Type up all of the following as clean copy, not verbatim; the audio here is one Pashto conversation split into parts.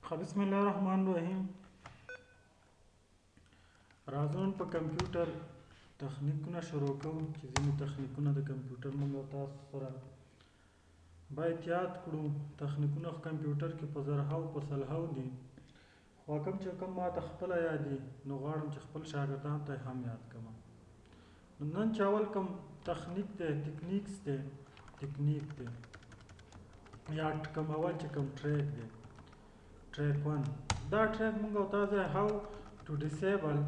बिस्मिल्लाहिर्रहमानिर्रहीम। राज़ी नन په کمپیوټر تخنیکونه شروع کوو چې ځینې تخنیکونه د کمپیوټر موږ او تاسو سره باید یاد کړو. تخنیکونه خو کمپیوټر کې په زرهاو په سلهاو دي، خو کوم ما ته خپله یاد دي نو غواړم چې خپل شاګردانو ته هم یاد کړم. نن چې اول کوم تخنیک دی تکنیک دی یا کوم اول چې کوم ټریک دی، ټریک 1 دا ټریک موږ او تاسو هاو ټو ډیسیبل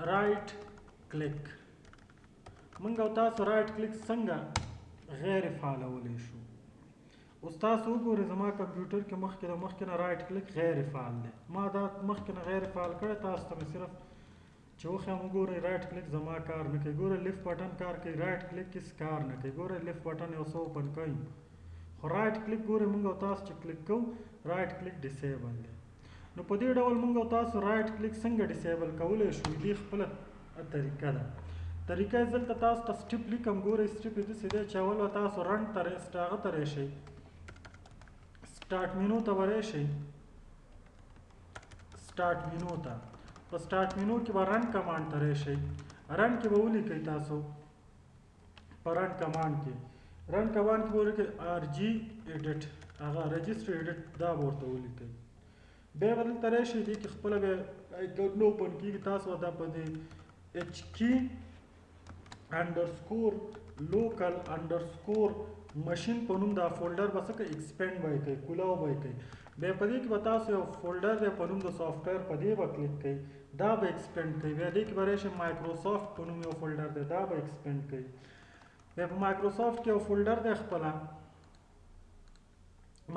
رائټ کلیک. موږ او تاسو رائټ کلیک څنګه غیر فعالولی شو. اوس تاسو وګورئ زما کمپیوټر کې مخکې نه رائټ کلیک غیر فعال دی. ما دا مخکې نه غیر فعال کړی، تاسو ته مې صرف چې وښیم وګورئ رائټ کلیک زما کار نه کوي. ګورئ لیفټ بټن کار کوي، رائټ کلیک هېڅ کار نه کوي. ګورئ لیفټ بټن یو څه اوپن کوي، خو رائټ کلیک ګورئ موږ او تاسو چې کلیک کوو رائټ کلیک ډیسیبل دی. نو په دې ډول موږ او تاسو رائټ کلیک څنګه ډیسیبل کولی شو، دې خپله طریقه ده. طریقه یې دلته تاسو ته سټپ لیکم. ګورئ سټپ یې داسې دی چې اول به تاسو رن ته هغه ته راشئ، سټارټ مینو ته به راشئ. سټارټ مینو ته په سټارټ مینو کې به رن کمانډ ته راشئ. رن کې به ولیکئ تاسو په رن کمانډ کې به ولیکئ آر جي ایډیټ، هغه رجسټر ایډیټ دا به ورته ولیکئ. بیا به دلته راشئ، دې کې خپله بیا آیکن اوپن کېږي. تاسو دا په دې ایچ کی انډرسکور لوکل انډرسکور مشین په نوم دا فولډر به څه کوئ ایکسپینډ به یې کوئ، کولاو به یې کوئ. بیا په دې کې به تاسو یو فولډر دی په نوم د سافټویر، په دې به کلیک کوئ، دا به ایکسپینډ کوئ. بیا دې کې به راشئ مایکروسافټ په نوم یو فولډر دی، دا به ایکسپینډ کوئ. بیا په مایکروسافټ کې یو فولډر دی خپله،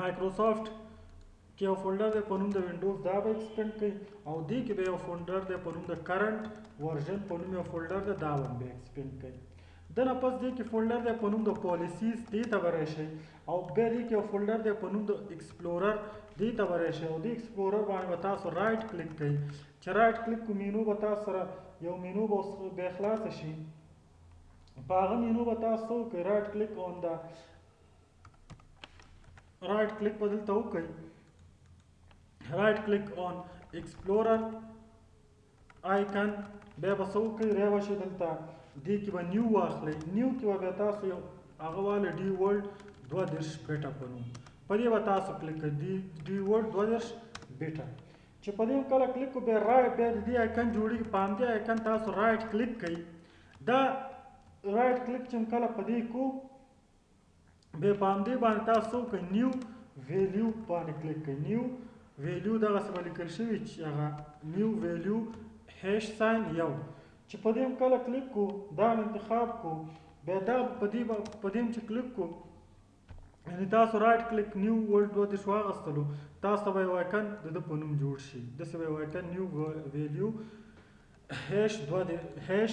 مایکروسافټ کې یو فولډر دی په نوم د وینډوز، دا به ایکسپینډ کوي. او دې کې به یو فولډر دی په نوم د کرنټ ورژن په نوم یو فولډر دی، دا به ایکسپینډ کوي. دنه پس دې کې فولډر دی په نوم د پالیسیز، دې ته به راشئ. او بیا دې کې یو فولډر دی په نوم د ایکسپلورر، دې ته به راشئ. او دې ایکسپلورر باندې به تاسو رائټ کلیک کوئ. چې رائټ کلیک کو مینو به تاسو سره یو مینو به بیا خلاصه شي. په هغه مینو به تاسو څه وکړئ، رائټ کلیک آن دا رائټ کلیک به دلته وکړئ، رائټ کلیک آن ایکسپلورر آیکن. بیا به څه وکړئ، راشئ دلته دې کې به نیو واخلئ. نیو کې به بیا تاسو یو هغه واله ډي ورلډ 32 بیټه په نوم، په دې به تاسو کلیک کړئ، ډي ورلډ 32 بیټه. چې په دې کله کلیک کو بیا بیا د دې آیکن جوړېږي، په همدې آیکن تاسو رائټ کلیک کوئ. دا رائټ کلیک چې کله په دې کو بیا په همدې باندې تاسو وکړئ نیو ویلیو باندې کلیک کړئ. نیو ویلیو دغسې به لیکل شوي چې هغه نیو ویلیو هیش ساین یو. چې په دې کله کلیک کو دا انتخاب کو، بیا دا په دې چې کلیک کو یعنې تاسو رائټ کلیک نیو ورلډ 32 واخیستلو، تاسو ته به یو آیکن د ده په نوم جوړ شي. داسې به یو آیکن نیو ویلیو هیش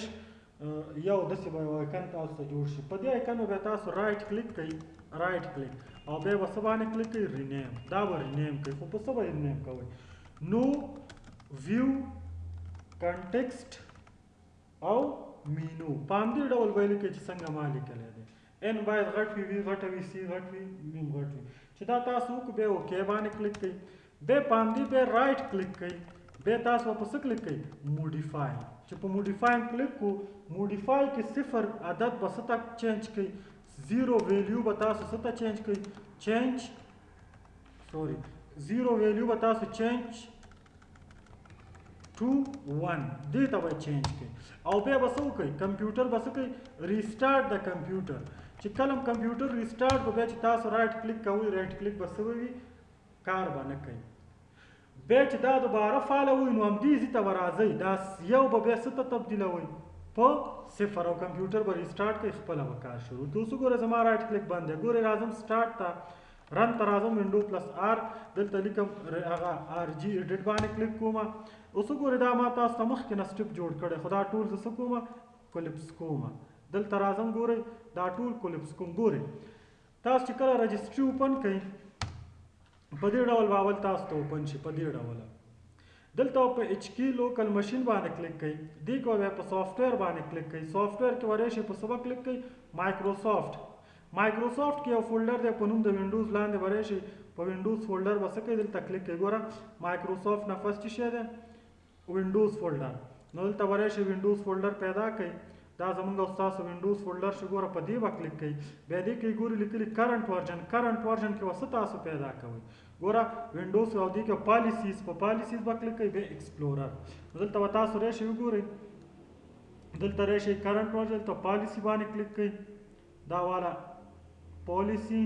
یو داسې به یو آیکن تاسو ته جوړ شي. په دې آیکن به بیا تاسو رائټ کلیک کوئ، رائټ کلیک، او بیا به څه باندې کلیک کوئ، رینیم. دا به رینیم کوئ. خو په څه به رینیم کوئ، نو ویو کنټیکسټ او مینو په همدې ډول به یې لیکئ چې څنګه ما لیکلی دی. ان باید غټ وي، وي غټه وي، سی غټ وي، میم غټ وي. چې دا تاسو وکړو بیا اوکې باندې کلیک کوئ. بیا په همدې بیا رائټ کلیک کوئ. بیا تاسو په څه کلیک کوئ، موډیفای. چې په موډیفای کلیک کو، موډیفای کې 0 عدد به څه ته چینج کوئ، 0 ویلیو به تاسو څه ته چینج کوئ، 0 ویلیو به تاسو چینج ټو 1 دې ته به چینج کوئ. او بیا به څه وکړئ، کمپیوټر به څه کوئ، ریسټارټ د کمپیوټر. چې کله کمپیوټر ریسټارټ به بیا چې تاسو رائټ کلیک کوئ، رائټ کلیک به څه وي، کار به نه کوي. بیا چې دا دوباره فعالوئ نو همدې ځای ته به راځئ، دا یو به بیا څه ته تبدیلوئ، په 0، او کمپیوټر به ریسټارټ کوئ، خپله به کار شروع. اوس وګورئ زما رائټ کلیک بند دی. ګورئ راځم سټارټ ته، رن ته راځم، وینډو پلس آر دلته لیکم هغه آر جي ایډیټ باندې کلیک کوم. اوس وګورئ دا ما تاسو ته مخکې نه سټپ جوړ کړی، خو دا ټول زه څه کوم، کلیپس کوم. دلته راځم، ګورئ دا ټول کلیپس کوم. ګورئ تاسو چې کله رجسټري اوپن کړئ په دې ډول به اول تاسو ته اوپن شي. په دې ډول دلته په ایچ کی لوکل مشین باندې کلیک کړئ. دې کې بیا په سافټویر باندې کلیک کړئ. سافټویر کې به راشئ، په څه به کلیک کړئ، مایکروسافټ. مایکروسافټ کې یو فولډر دی په نوم د وینډوز، لاندې به راشئ، په په وینډوز فولډر به څه کوي دلته کلیک کوي. ګوره مایکروسافټ نه فرست شی دی وینډوز فولډر. نو دلته به راشي وینډوز فولډر پیدا کوي. دا زمونږ او ستاسو وینډوز فولډر شو. ګوره په دې به کلیک کوي. بیا دې کې ګوري لیکلي کرنټ ورژن. کرنټ ورژن کې به څه تاسو پیدا کوئ. ګوره وینډوز او دې کې پالیسیز په پالیسیز به کلیک کوي. بیا ایکسپلورر دلته به تاسو راشي وګورئ. دلته راشي کرنټ ورژن دلته پالیسی باندې کلیک کوي. دا والا پالیسی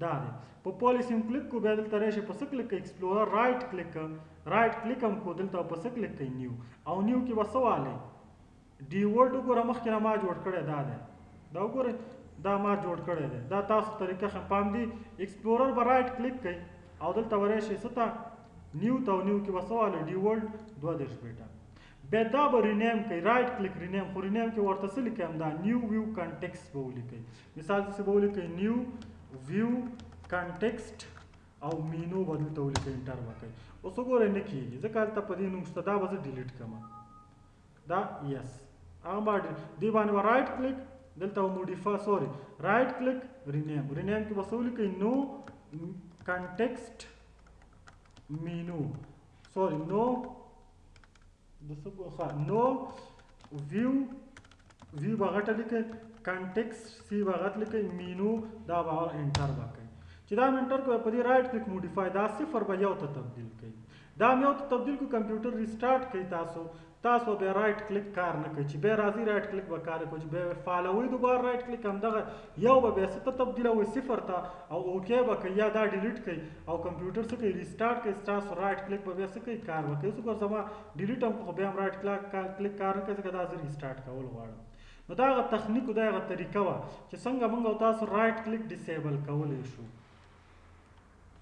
دا دی. په پالیسی هم کلیک کو. بیا دلته راشي په څه کلیک کوي ایکسپلورر رائټ کلیک رائټ کلیک هم کو. دلته په څه کلیک کوي نیو. او نیو کې به څه والی ډیولټ وګوره مخکې نه ما جوړ کړی دا دی. دا وګورئ دا ما جوړ کړی دی. دا تاسو طریقه ښه پام دی. ایکسپلورر به رائټ کلیک کوي او دلته به راشي څه ته نیو ته. او نیو کې به څه والی ډیولټ 32 بیټه. بیا دا به رینیم کوي رائټ کلیک رینیم. خو رینیم کې ورته څه لیکم دا نیو ویو کنټیکسټ به ولیکئ. مثال داسې به ولیکئ نیو ویو کنټیکسټ او مینو به دلته ولیکئ. انټر به کوئ. اوس وګورئ نه کېږي ځکه هلته په دې نوم شته. دا به زه ډیلیټ کړم. دا یس هغه به دې باندې به رائټ کلیک دلته به موډیفای سوري رائټ کلیک رینیم. رینیم کې به څه ولیکئ نو کنټیکسټ مینو سوري نو نو ویو ویو به غټه لیکئ. کنټیکسټ سی به غټ لیکئ. مینو دا به انټر به کوئ. چې دا انټر کوئ په دې رائټ کلیک موډیفای دا 0 به 1 ته تبدیل کوي. دا هم 1 ته تبدیل کو. کمپیوټر ریسټارټ کوي. تاسو بیا رائټ کلیک کار نه کوي. چې بیا راځي رائټ کلیک به کار کوي. چې بیا فالووي دوباره رائټ کلیک همدغه یو به بیا څه ته تبدیلوي 0 ته او اوکې به کوي یا دا ډیلیټ کوي او کمپیوټر څه کوي ریسټارټ کوي. ستاسو رائټ کلیک به بیا څه کوي کار به کوي. اوس ګوره زما ډیلیټ هم خو بیا هم رائټ کلیک کار نه کوي ځکه دا زه ریسټارټ کول غواړم. نو دا هغه تخنیک دا هغه طریقه وه چې څنګه موږ او تاسو رائټ کلیک ډیسیبل کولی شو.